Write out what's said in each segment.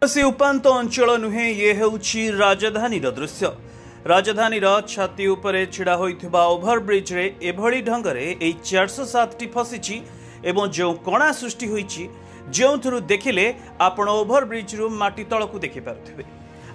से उपात अंचल नुहे ये हेउछि राजधानी दृश्य। राजधानी छाती उपरे छिड़ा होइथिबा ओभरब्रिज रे एभली ढंगरे ए 407 टी फसिछि एवं जो कणा सृष्टि होइछि जोंथुरु देखिले आपण ओभरब्रिज रु माटी तळकु देखि पारुथिबे।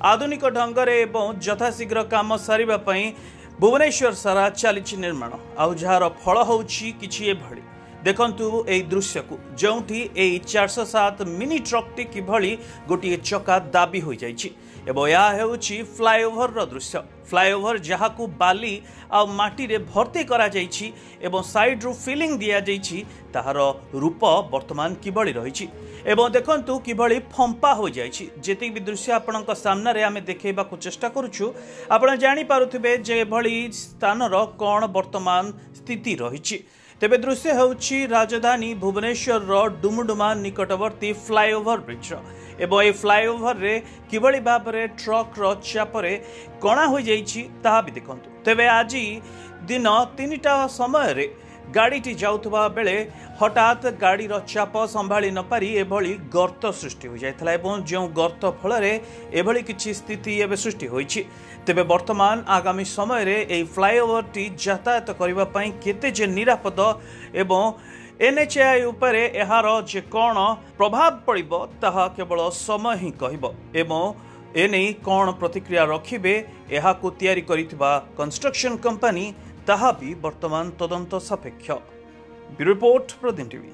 आधुनिक ढंगरे एवं यथाशीघ्र काम सारिबा पई भुवनेश्वर सारा चलिछि निर्माण आउ जहार फल होउछि किछि एभली देखंतु ए दृश्य को जोंठी ए 407 मिनी ट्रक टी किभली गोटे चका दाबी हो जाइछि एवं या हेउछि फ्लाईओवर रो दृश्य। फ्लाईओवर जहाकू बाली आ माटी रे भर्ती करा जाइछि एवं साइड रु फिलिंग दिया जाइछि ताहार रूप वर्तमान किभली रहिछि एवं देखंतु किभली फंपा हो जाइछि। जेति भी दृश्य आपनक सामना रे आमे देखेबा को चेष्टा करूछु आपण जानि पारुथिबे जे एभली स्थान रो कोन वर्तमान स्थिति रहिछि। तेबे दृश्य होउछि राजधानी भुवनेश्वर रो डुमुडुमा निकटवर्ती फ्लाईओवर ब्रिज एवं ए फ्लाईओवर रे किभली भाव रे ट्रक रो चापरे कणा हो जाइछि ताहा भी देखंतु। तेबे आज दिन 3टा समय रे गाड़ीटी जाउथबा बेले हठात गाड़ी रो चाप संभाली न पारी एभली गर्त सृष्टि हो जायथला एवं जो गर्त फल रे एभली किछि स्थिति एबे सृष्टि होइछि। तेबे वर्तमान आगामी समय रे ए फ्लाईओवर टी यातायात करबा पई केते जे निरापद एवं एनएचएआई उपरे एहार जे कोन प्रभाव पड़िबो ताहा केवल समय ही कहबो एवं एने कोन प्रतिक्रिया रखिबे एहा को तयारी करितबा कंस्ट्रक्शन कंपनी ताहा भी वर्तमान तदंत सापेक्ष। Bureau report Pradeep TV.